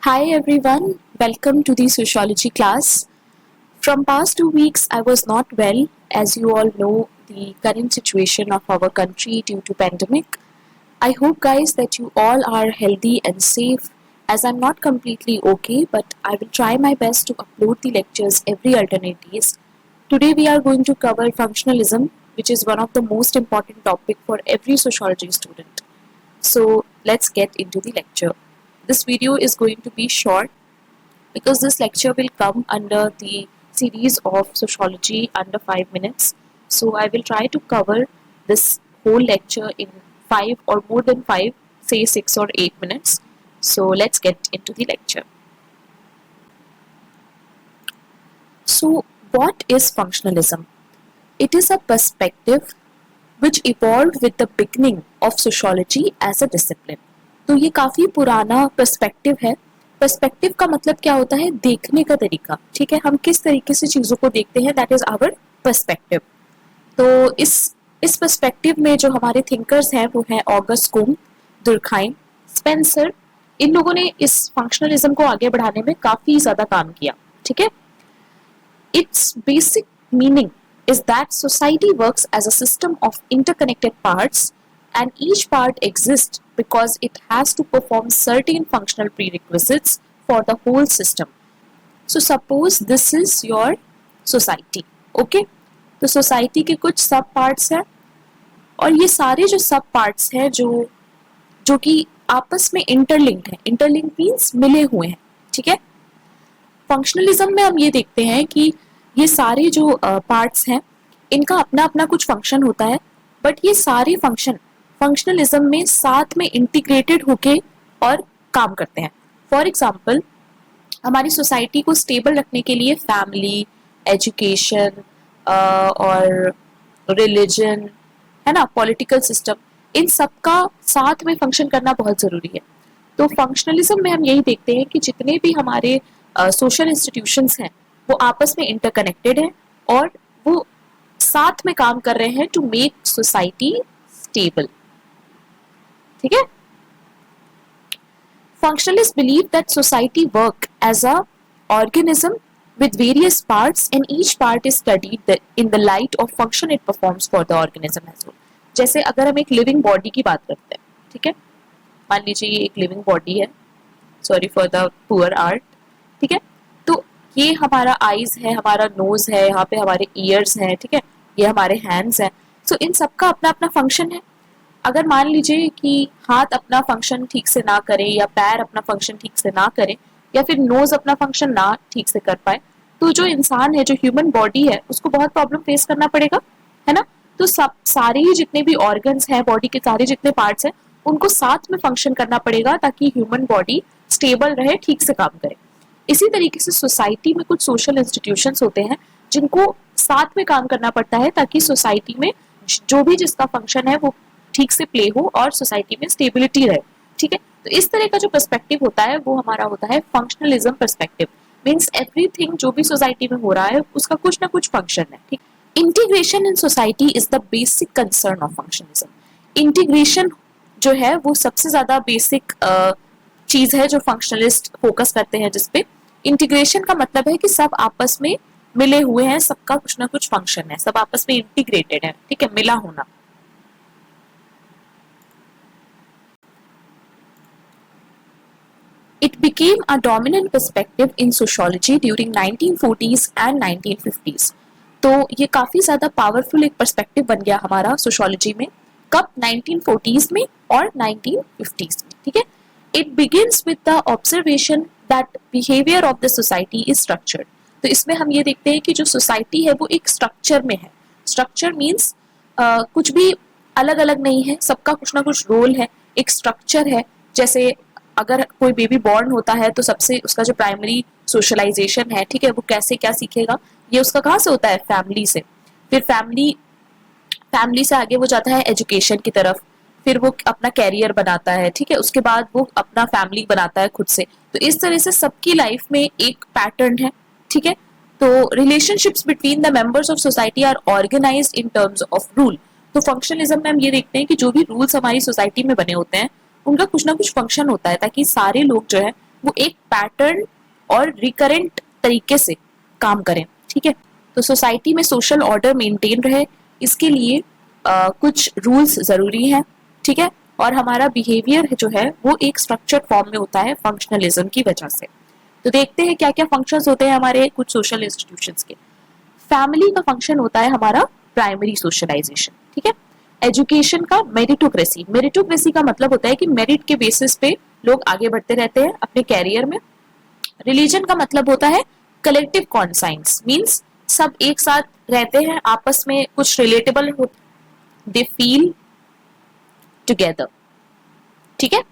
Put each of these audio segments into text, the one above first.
Hi everyone, welcome to the sociology class. From past 2 weeks I was not well. As you all know, the current situation of our country due to pandemic. I hope guys that you all are healthy and safe, as I'm not completely okay, but I will try my best to upload the lectures every alternate days. Today we are going to cover functionalism, which is one of the most important topic for every sociology student. So let's get into the lecture. This video is going to be short because this lecture will come under the series of sociology under 5 minutes. So I will try to cover this whole lecture in 5 or more than 5, say 6 or 8 minutes. So let's get into the lecture. So what is functionalism? It is a perspective which evolved with the beginning of sociology as a discipline. तो ये काफ़ी पुराना perspective है. Perspective का मतलब क्या होता है? देखने का तरीका. ठीक है, हम किस तरीके से चीज़ों को देखते हैं, दैट इज आवर पर्सपेक्टिव. तो इस पर्सपेक्टिव में जो हमारे थिंकर्स हैं वो हैं ऑगस्ट कुम्ब, दुर्खाइम, स्पेंसर. इन लोगों ने इस फंक्शनलिज्म को आगे बढ़ाने में काफ़ी ज़्यादा काम किया. ठीक है. Its basic meaning is that society works as a system of interconnected parts and each part exists because it has to perform certain functional prerequisites for the whole system. So suppose this is your society. Okay? तो society के कुछ सब parts हैं और ये सारे जो सब पार्ट्स हैं जो कि आपस में इंटरलिंक्ड हैं. इंटरलिंक्ड मीन्स मिले हुए हैं. ठीक है. फंक्शनलिज्म में हम ये देखते हैं कि ये सारे जो पार्ट्स हैं इनका अपना अपना कुछ फंक्शन होता है, बट ये सारे फंक्शनलिज्म में साथ में इंटीग्रेटेड होके और काम करते हैं. फॉर एग्जांपल, हमारी सोसाइटी को स्टेबल रखने के लिए फैमिली, एजुकेशन और रिलीजन, है ना, पॉलिटिकल सिस्टम, इन सब का साथ में फंक्शन करना बहुत ज़रूरी है. तो फंक्शनलिज्म में हम यही देखते हैं कि जितने भी हमारे सोशल इंस्टीट्यूशंस हैं वो आपस में इंटरकनेक्टेड हैं और वो साथ में काम कर रहे हैं टू मेक सोसाइटी स्टेबल. ठीक है. Functionalists believe that society work as a organism with various parts and each part is studied in the light of function it performs for the organism as well. जैसे अगर हम एक living body की बात करते हैं, ठीक है, मान लीजिए ये एक लिविंग बॉडी है, sorry for the poor art. ठीक है. तो ये हमारा आईज है, हमारा नोज है, यहाँ पे हमारे ईयर्स हैं, ठीक है, ये हमारे हैंड्स हैं. सो इन सबका अपना अपना फंक्शन है. अगर मान लीजिए कि हाथ अपना फंक्शन ठीक से ना करे या पैर अपना फंक्शन ठीक से ना करे या फिर नोज अपना फंक्शन ना ठीक से कर पाए, तो जो इंसान है, जो ह्यूमन बॉडी है, उसको बहुत प्रॉब्लम फेस करना पड़ेगा, है ना. तो सब सारे ही जितने भी ऑर्गन्स हैं, बॉडी के सारे जितने पार्ट्स हैं, उनको साथ में फंक्शन करना पड़ेगा ताकि ह्यूमन बॉडी स्टेबल रहे, ठीक से काम करे. इसी तरीके से सोसाइटी में कुछ सोशल इंस्टीट्यूशंस होते हैं जिनको साथ में काम करना पड़ता है ताकि सोसाइटी में जो भी जिसका फंक्शन है वो ठीक से प्ले हो और सोसाइटी में स्टेबिलिटी रहे. ठीक है. तो इस तरह का जो पर्सपेक्टिव होता है वो हमारा होता है फंक्शनलिज्म पर्सपेक्टिव. मींस एवरीथिंग जो भी सोसाइटी में हो रहा है उसका कुछ ना कुछ फंक्शन है. ठीक. Integration in society is the basic concern of functionalism. Integration जो है वो सबसे ज्यादा बेसिक चीज है जो फंक्शनलिस्ट फोकस करते हैं जिसपे. इंटीग्रेशन का मतलब है कि सब आपस में मिले हुए हैं, सबका कुछ ना कुछ फंक्शन है, सब आपस में इंटीग्रेटेड है. ठीक है, मिला होना. It became a dominant perspective in sociology during 1940s and 1950s. तो ये काफ़ी ज़्यादा पावरफुल एक पर्सपेक्टिव बन गया हमारा सोशोलॉजी में. कब? 1940s में और 1950s में. ठीक है. It begins with the observation that behavior of the society is structured. तो इसमें हम ये देखते हैं कि जो सोसाइटी है वो एक स्ट्रक्चर में है. स्ट्रक्चर मीन्स कुछ भी अलग अलग नहीं है, सबका कुछ ना कुछ रोल है, एक स्ट्रक्चर है. जैसे अगर कोई बेबी बॉर्न होता है तो सबसे उसका जो प्राइमरी सोशलाइजेशन है, ठीक है, वो कैसे क्या सीखेगा, ये उसका कहाँ से होता है? फैमिली से. फिर फैमिली से आगे वो जाता है एजुकेशन की तरफ, फिर वो अपना कैरियर बनाता है. ठीक है. उसके बाद वो अपना फैमिली बनाता है खुद से. तो इस तरह से सबकी लाइफ में एक पैटर्न है. ठीक है. तो relationships between the members of society are organised in terms of rule. तो फंक्शनलिज्म में हम ये देखते हैं कि जो भी रूल्स हमारी सोसाइटी में बने होते हैं उनका कुछ ना कुछ फंक्शन होता है ताकि सारे लोग जो है वो एक पैटर्न और रिकरेंट तरीके से काम करें, ठीक है। तो सोसाइटी में सोशल ऑर्डर मेंटेन रहे, इसके लिए कुछ रूल्स ज़रूरी हैं, ठीक है। और हमारा बिहेवियर जो है वो एक स्ट्रक्चर्ड फॉर्म में होता है फंक्शनलिज्म की वजह से। तो देखते हैं क्या क्या फंक्शंस होते हैं हमारे कुछ सोशल इंस्टीट्यूशंस के। फैमिली का फंक्शन होता है हमारा प्राइमरी सोशलाइजेशन, ठीक है। एजुकेशन का मेरिटोक्रेसी, मेरिटोक्रेसी का मतलब होता है कि मेरिट के बेसिस पे लोग आगे बढ़ते रहते हैं अपने कैरियर में। रिलीजन का मतलब होता है कलेक्टिव कॉन्साइंस, मीन्स सब एक साथ रहते हैं, आपस में कुछ रिलेटेबल हो, दे फील टुगेदर, ठीक है।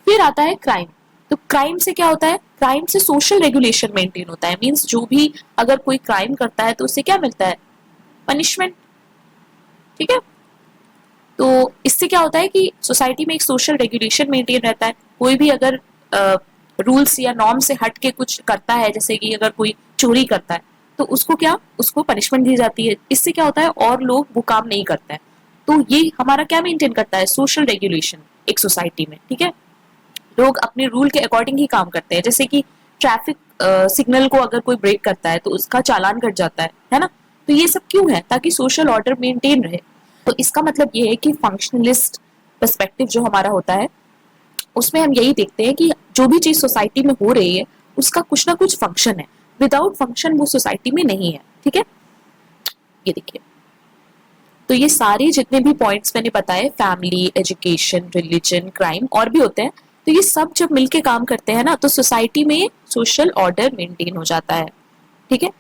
फिर आता है क्राइम। तो क्राइम से क्या होता है, क्राइम से सोशल रेगुलेशन मेंटेन होता है, मीन्स जो भी अगर कोई क्राइम करता है तो उससे क्या मिलता है, पनिशमेंट, ठीक है। तो इससे क्या होता है कि सोसाइटी में एक सोशल रेगुलेशन मेंटेन रहता है। कोई भी अगर रूल्स या नॉर्म से हट के कुछ करता है, जैसे कि अगर कोई चोरी करता है तो उसको क्या, उसको पनिशमेंट दी जाती है। इससे क्या होता है और लोग वो काम नहीं करते हैं। तो ये हमारा क्या मेंटेन करता है, सोशल रेगुलेशन एक सोसाइटी में, ठीक है। लोग अपने रूल के अकॉर्डिंग ही काम करते हैं, जैसे कि ट्रैफिक सिग्नल को अगर कोई ब्रेक करता है तो उसका चालान कट जाता है ना। तो ये सब क्यों है, ताकि सोशल ऑर्डर मेंटेन रहे। तो इसका मतलब ये है कि फंक्शनलिस्ट पर्सपेक्टिव जो हमारा होता है उसमें हम यही देखते हैं कि जो भी चीज सोसाइटी में हो रही है उसका कुछ ना कुछ फंक्शन है, विदाउट फंक्शन वो सोसाइटी में नहीं है, ठीक है। ये देखिए, तो ये सारे जितने भी पॉइंट्स मैंने बताए, फैमिली, एजुकेशन, रिलीजन, क्राइम और भी होते हैं, तो ये सब जब मिलके काम करते हैं ना तो सोसाइटी में सोशल ऑर्डर मेंटेन हो जाता है, ठीक है।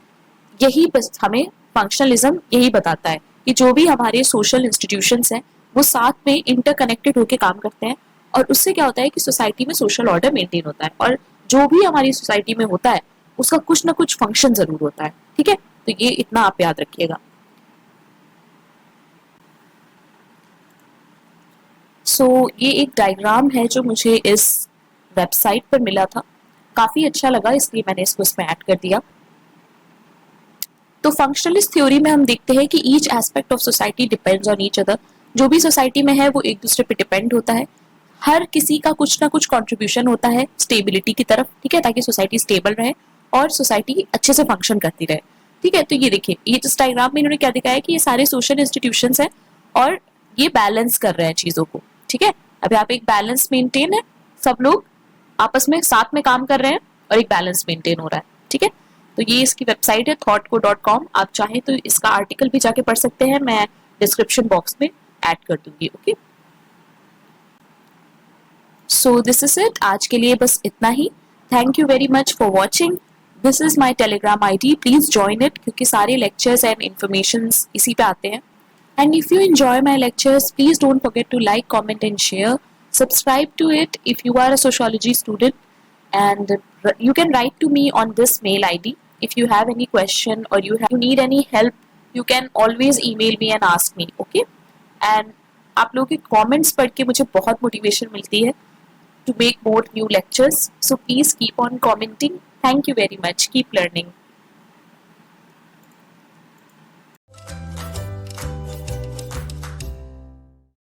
यही बस हमें फंक्शनलिज्म यही बताता है कि जो भी हमारे सोशल इंस्टीट्यूशंस हैं वो साथ में इंटरकनेक्टेड होकर काम करते हैं, और उससे क्या होता है कि सोसाइटी में सोशल ऑर्डर मेंटेन होता है, और जो भी हमारी सोसाइटी में होता है उसका कुछ ना कुछ फंक्शन जरूर होता है, ठीक है। तो ये इतना आप याद रखिएगा। ये एक डायग्राम है जो मुझे इस वेबसाइट पर मिला था, काफी अच्छा लगा इसलिए मैंने इसको इसमें ऐड कर दिया। तो फंक्शनलिस्ट थ्योरी में हम देखते हैं कि each aspect of society depends on each other. जो भी सोसाइटी में है वो एक दूसरे पे डिपेंड होता है, हर किसी का कुछ ना कुछ कंट्रीब्यूशन होता है स्टेबिलिटी की तरफ, ठीक है, ताकि सोसाइटी स्टेबल रहे और सोसाइटी अच्छे से फंक्शन करती रहे, ठीक है। तो ये देखिए, ये जिस डायग्राम में इन्होंने क्या दिखाया है कि ये सारे सोशल इंस्टीट्यूशंस हैं और ये बैलेंस कर रहे हैं चीजों को, ठीक है। अब यहाँ पे एक बैलेंस मेंटेन है, सब लोग आपस में साथ में काम कर रहे हैं और एक बैलेंस मेंटेन हो रहा है, ठीक है। तो ये इसकी वेबसाइट है thoughtco.com, आप चाहें तो इसका आर्टिकल भी जाके पढ़ सकते हैं, मैं डिस्क्रिप्शन बॉक्स में ऐड कर दूंगी, okay. So this is it, आज के लिए बस इतना ही। Thank you very much for watching. This is my Telegram ID, please join it, क्योंकि सारे लेक्चर्स एंड इन्फॉर्मेशन इसी पे आते हैं। And if you enjoy my lectures, please don't forget to like, comment and share. Subscribe to it if you are a sociology student, and you can write to me on this mail ID. If you have any question or you need any help, you can always email me and ask me, okay? And आप लोगों के comments पढ़ के मुझे बहुत motivation मिलती है to make more new lectures. So please keep on commenting. Thank you very much. Keep learning.